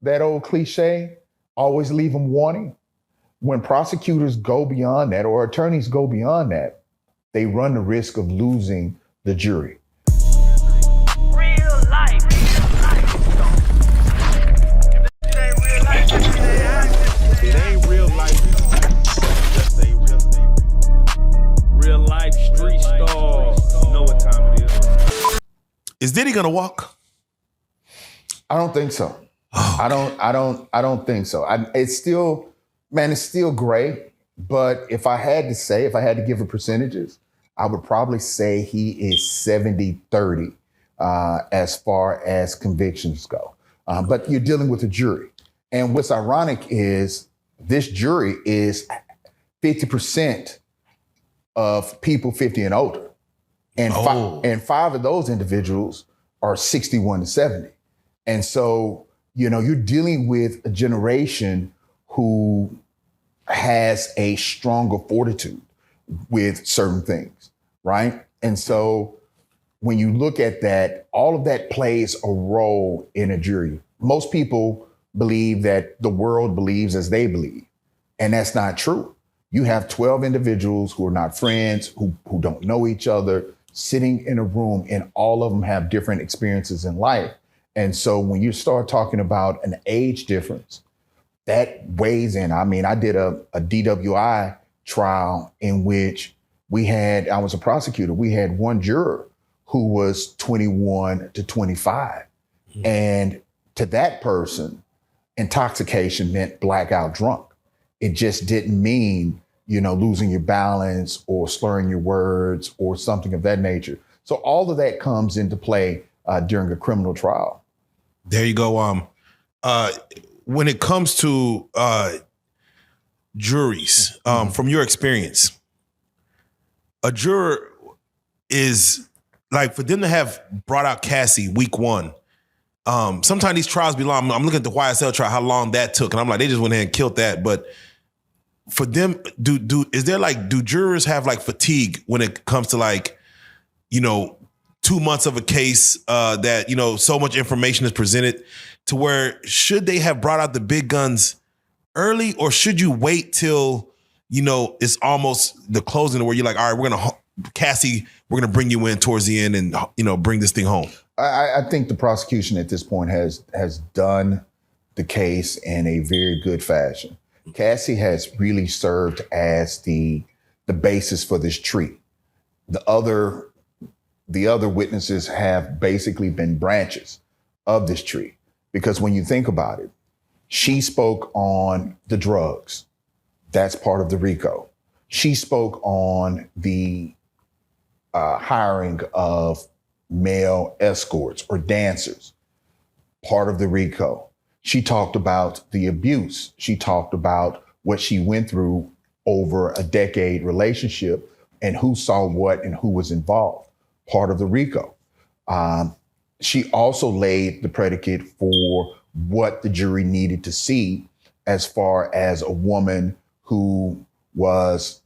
that old cliche, always leave them wanting. When prosecutors go beyond that or attorneys go beyond that, they run the risk of losing the jury. Real life. It ain't real life. Just say real life street stars. Know what time it is. Diddy gonna walk? I don't think so. Oh, I don't think so. It's still gray. But if I had to give it percentages, I would probably say he is 70-30 as far as convictions go. But you're dealing with a jury. And what's ironic is this jury is 50% of people 50 and older. And, five of those individuals are 61 to 70. And so, you're dealing with a generation who has a stronger fortitude with certain things, right? And so when you look at that, all of that plays a role in a jury. Most people believe that the world believes as they believe, and that's not true. You have 12 individuals who are not friends, who don't know each other, sitting in a room, and all of them have different experiences in life. And so when you start talking about an age difference, that weighs in. I mean, I did a DWI trial in which I was a prosecutor. We had one juror who was 21 to 25. Mm-hmm. And to that person, intoxication meant blackout drunk. It just didn't mean, losing your balance or slurring your words or something of that nature. So all of that comes into play during a criminal trial. There you go. When it comes to juries, from your experience, a juror is like, for them to have brought out Cassie week one. Sometimes these trials be long. I'm looking at the YSL trial, how long that took, and I'm like, they just went ahead and killed that. But for them, do jurors have like fatigue when it comes to 2 months of a case that, so much information is presented, to where should they have brought out the big guns early, or should you wait till, it's almost the closing where you're like, all right, Cassie, we're going to bring you in towards the end and, bring this thing home? I think the prosecution at this point has done the case in a very good fashion. Cassie has really served as the basis for this tree. The other witnesses have basically been branches of this tree, because when you think about it, she spoke on the drugs. That's part of the RICO. She spoke on the hiring of male escorts or dancers, part of the RICO. She talked about the abuse. She talked about what she went through over a decade relationship and who saw what and who was involved, part of the RICO. She also laid the predicate for what the jury needed to see as far as a woman who was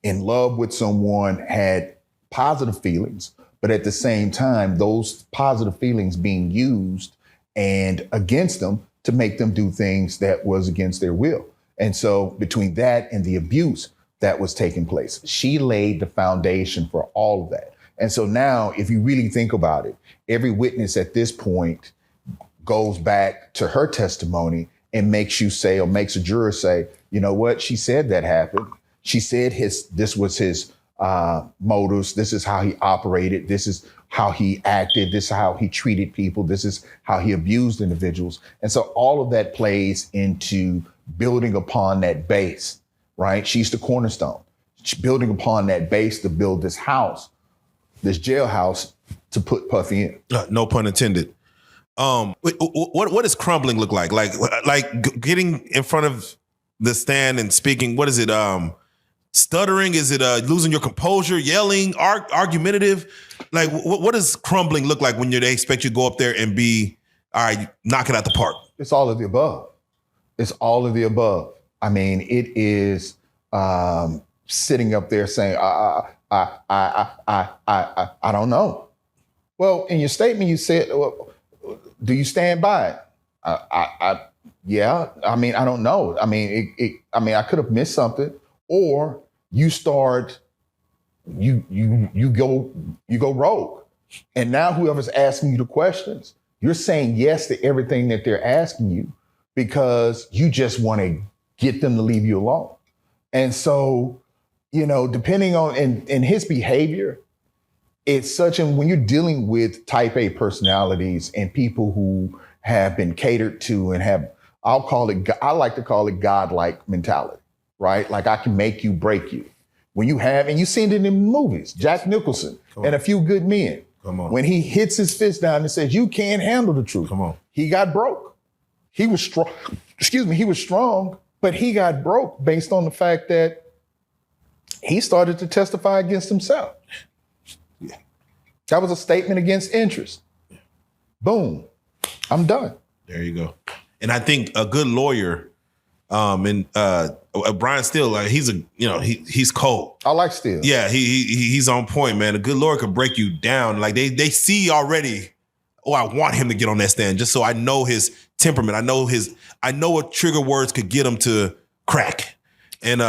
in love with someone, had positive feelings, but at the same time, those positive feelings being used and against them to make them do things that was against their will. And so between that and the abuse that was taking place, she laid the foundation for all of that. And so now, if you really think about it, every witness at this point goes back to her testimony and makes you say, or makes a juror say, you know what, she said that happened. She said this was his motives. This is how he operated. This is how he acted. This is how he treated people. This is how he abused individuals. And so all of that plays into building upon that base, right? She's the cornerstone. She's building upon that base to build this house, this jailhouse, to put Puffy in. No pun intended. What does crumbling look like? Like getting in front of the stand and speaking. What is it? Stuttering? Is it losing your composure? Yelling? Argumentative? Like what does crumbling look like when they expect you to go up there and be, all right, knock it out the park? It's all of the above. It's all of the above. I mean, it is sitting up there saying, I don't know. Well, in your statement, you said, well, do you stand by it? Yeah. I mean, I don't know. I mean, I could have missed something, or you start, you go rogue, and now whoever's asking you the questions, you're saying yes to everything that they're asking you because you just want to get them to leave you alone. And so, depending on in his behavior, it's such, and when you're dealing with type A personalities and people who have been catered to and have, I like to call it godlike mentality, right? Like I can make you, break you. When you have, and you've seen it in movies, Jack Nicholson and A Few Good Men. Come on. When he hits his fist down and says, you can't handle the truth. Come on. He got broke. He was strong. He was strong, but he got broke based on the fact that he started to testify against himself. Yeah. That was a statement against interest. Boom. I'm done. There you go. And I think a good lawyer, Brian Steele, like he's cold. I like Steele. Yeah, he's on point, man. A good lawyer could break you down. Like they see already, I want him to get on that stand just so I know his temperament. I know what trigger words could get him to crack. And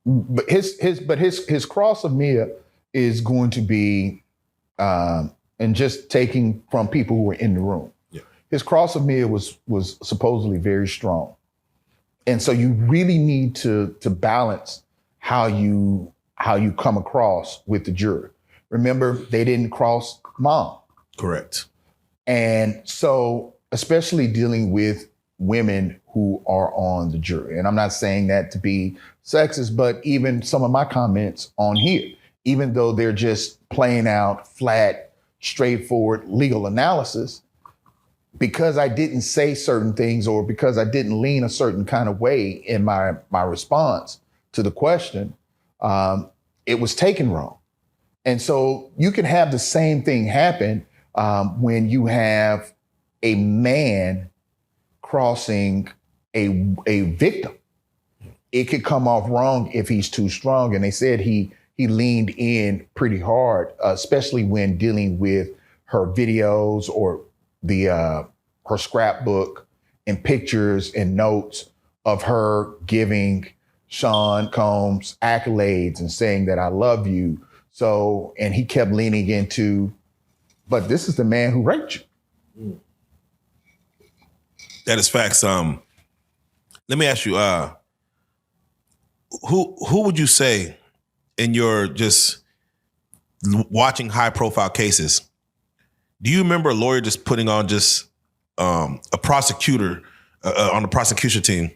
but his cross of Mia is going to be and just taking from people who were in the room. Yeah. His cross of Mia was supposedly very strong. And so you really need to balance how you come across with the jury. Remember, they didn't cross mom. correct. And so, especially dealing with women who are on the jury. And I'm not saying that to be sexist, but even some of my comments on here, even though they're just playing out flat, straightforward legal analysis, because I didn't say certain things or because I didn't lean a certain kind of way in my response to the question, it was taken wrong. And so you can have the same thing happen when you have a man crossing a victim. It could come off wrong if he's too strong. And they said he leaned in pretty hard, especially when dealing with her videos or her scrapbook and pictures and notes of her giving Sean Combs accolades and saying that I love you. So, and he kept leaning into, but this is the man who raped you. That is facts. Let me ask you, who would you say in your just watching high profile cases, do you remember a lawyer just putting on just a prosecutor on the prosecution team,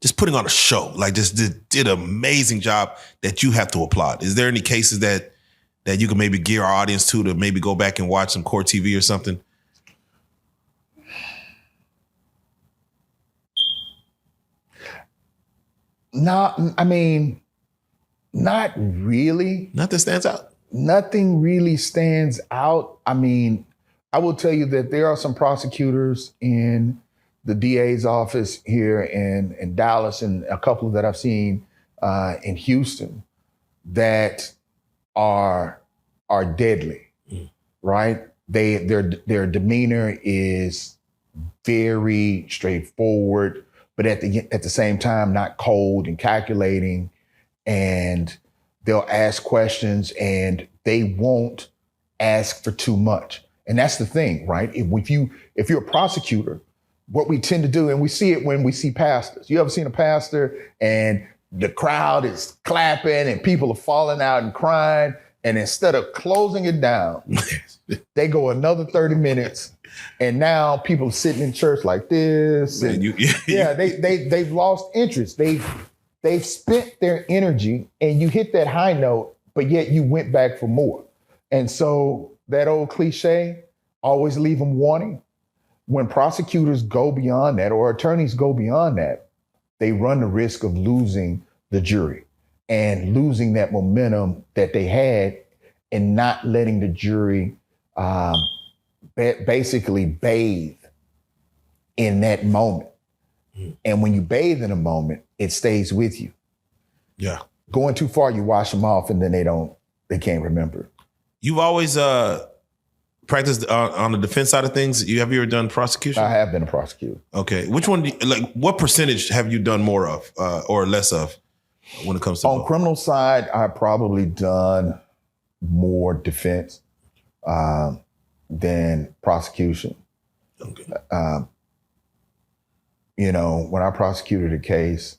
just putting on a show, like just did an amazing job that you have to applaud? Is there any cases that you can maybe gear our audience to maybe go back and watch some court TV or something? Not really. Nothing stands out. Nothing really stands out. I mean, I will tell you that there are some prosecutors in the DA's office here in Dallas and a couple that I've seen in Houston that are deadly, right? Their demeanor is very straightforward, but at the same time, not cold and calculating. And they'll ask questions and they won't ask for too much. And that's the thing, right? If you're a prosecutor, what we tend to do, and we see it when we see pastors. You ever seen a pastor and the crowd is clapping and people are falling out and crying, and instead of closing it down, they go another 30 minutes, and now people are sitting in church like this. Man, And they've lost interest. They've spent their energy, and you hit that high note, but yet you went back for more. And so that old cliche, always leave them wanting. When prosecutors go beyond that or attorneys go beyond that, they run the risk of losing the jury and losing that momentum that they had and not letting the jury basically bathe in that moment. And when you bathe in a moment, it stays with you. Yeah. Going too far, you wash them off and then they can't remember. You've always practiced on the defense side of things? Have you ever done prosecution? I have been a prosecutor. Okay. Which one, what percentage have you done more of or less of when it comes to On criminal side, I've probably done more defense than prosecution. Okay. You know, when I prosecuted a case,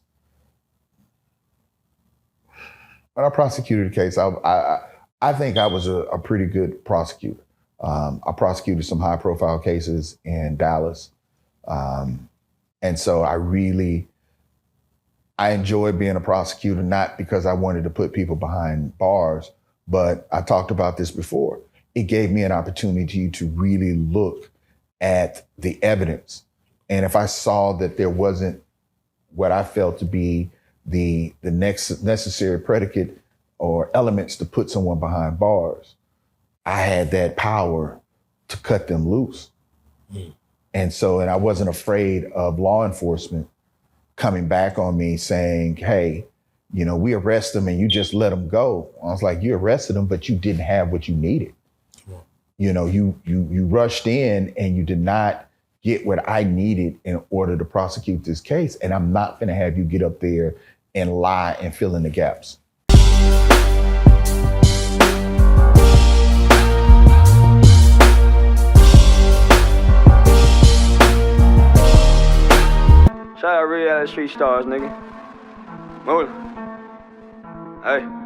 I think I was a pretty good prosecutor. I prosecuted some high profile cases in Dallas. And so I enjoyed being a prosecutor, not because I wanted to put people behind bars, but I talked about this before. It gave me an opportunity to really look at the evidence. And if I saw that there wasn't what I felt to be the next necessary predicate or elements to put someone behind bars, I had that power to cut them loose. And I wasn't afraid of law enforcement coming back on me saying, hey, you know, we arrest them and you just let them go. I was like, you arrested them, but you didn't have what you needed. You know, you rushed in and you did not get what I needed in order to prosecute this case. And I'm not going to have you get up there and lie and fill in the gaps. Shout out RealLyfe Street Starz, nigga. Move it. Hey.